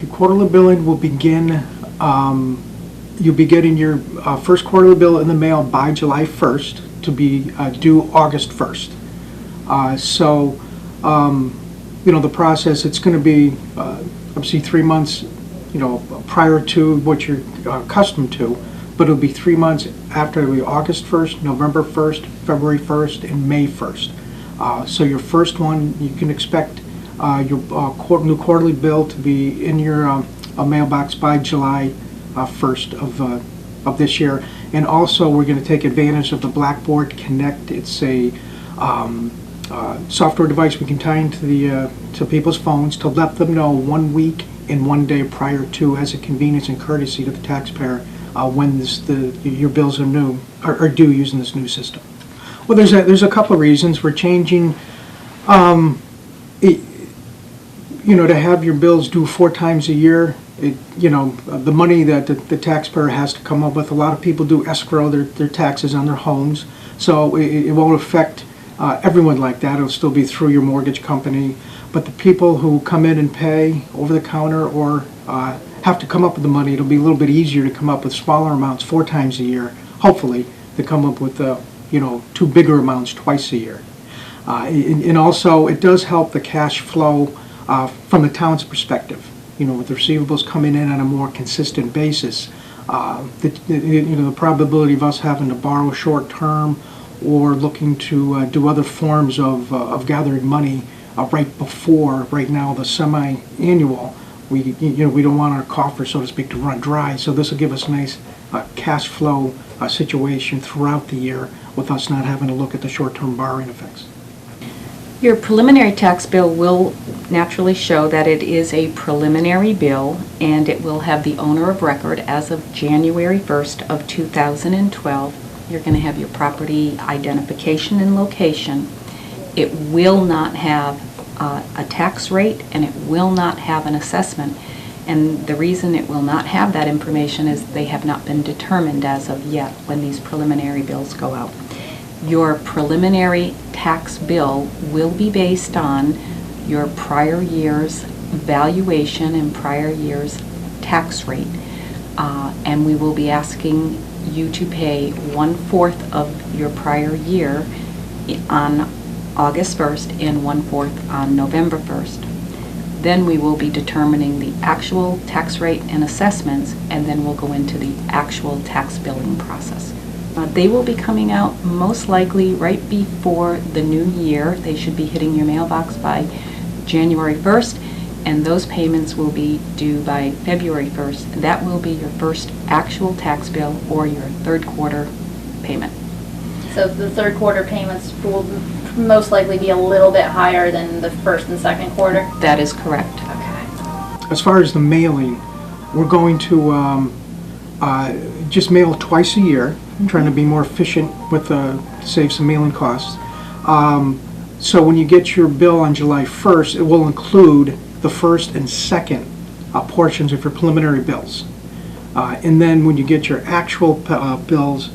Your quarterly billing will begin, you'll be getting your first quarterly bill in the mail by July 1st to be due August 1st. The process, it's going to be obviously 3 months, prior to what you're accustomed to, but it'll be 3 months after. It'll be August 1st, November 1st, February 1st, and May 1st. So your first one, you can expect your new quarterly bill to be in your mailbox by July 1st of this year. And also, we're going to take advantage of the Blackboard Connect. It's a software device we can tie into to people's phones to let them know 1 week and 1 day prior to, as a convenience and courtesy to the taxpayer, when your bills are due using this new system. Well, there's a couple of reasons. We're changing. To have your bills due 4 times a year, the money that the taxpayer has to come up with. A lot of people do escrow their taxes on their homes, so it won't affect everyone like that. It'll still be through your mortgage company. But the people who come in and pay over the counter or have to come up with the money, it'll be a little bit easier to come up with smaller amounts 4 times a year, hopefully, to come up with 2 bigger amounts twice a year. And also, it does help the cash flow from the town's perspective. With the receivables coming in on a more consistent basis, the probability of us having to borrow short term or looking to do other forms of gathering money right now, the semi-annual, we don't want our coffer, so to speak, to run dry. So this will give us a nice cash flow situation throughout the year with us not having to look at the short-term borrowing effects. Your preliminary tax bill will naturally show that it is a preliminary bill, and it will have the owner of record as of January 1st of 2012. You're going to have your property identification and location. It will not have a tax rate, and it will not have an assessment. And the reason it will not have that information is they have not been determined as of yet when these preliminary bills go out. Your preliminary tax bill will be based on your prior year's valuation and prior year's tax rate. And we will be asking you to pay 1/4 of your prior year on August 1st and 1/4 on November 1st. Then we will be determining the actual tax rate and assessments, and then we'll go into the actual tax billing process. They will be coming out most likely right before the new year. They should be hitting your mailbox by January 1st, and those payments will be due by February 1st. That will be your first actual tax bill or your third quarter payment. So the third quarter payments will most likely be a little bit higher than the first and second quarter? That is correct. Okay. As far as the mailing, we're going to just mail twice a year, trying to be more efficient with save some mailing costs. So when you get your bill on July 1st, it will include the first and second portions of your preliminary bills. And then when you get your actual bills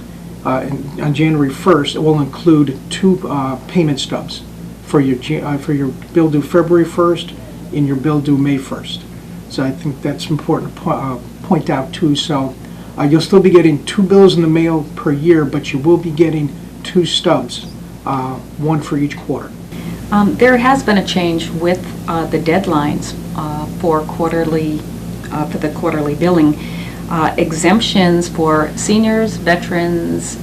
on January 1st, it will include 2 payment stubs for your bill due February 1st and your bill due May 1st. So I think that's important to point out too. So you'll still be getting 2 bills in the mail per year, but you will be getting 2 stubs, 1 for each quarter. There has been a change with the deadlines for the quarterly billing. Exemptions for seniors, veterans,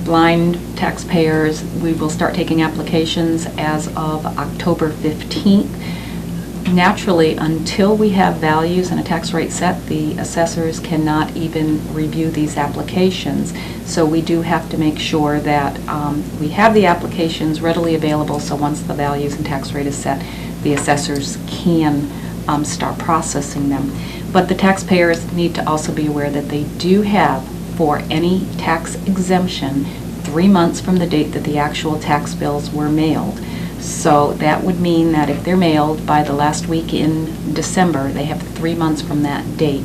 blind taxpayers. We will start taking applications as of October 15th. Naturally, until we have values and a tax rate set, the assessors cannot even review these applications. So we do have to make sure that we have the applications readily available, so once the values and tax rate is set, the assessors can start processing them. But the taxpayers need to also be aware that they do have, for any tax exemption, 3 months from the date that the actual tax bills were mailed. So that would mean that if they're mailed by the last week in December, they have 3 months from that date.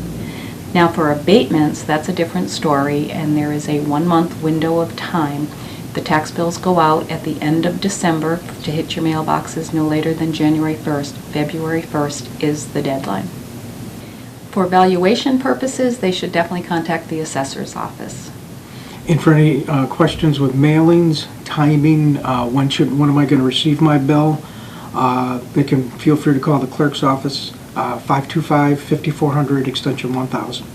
Now for abatements, that's a different story, and there is a 1-month window of time. The tax bills go out at the end of December to hit your mailboxes no later than January 1st. February 1st is the deadline. For valuation purposes, they should definitely contact the assessor's office. And for any questions with mailings, timing, when am I going to receive my bill, they can feel free to call the clerk's office, 525-5400, extension 1000.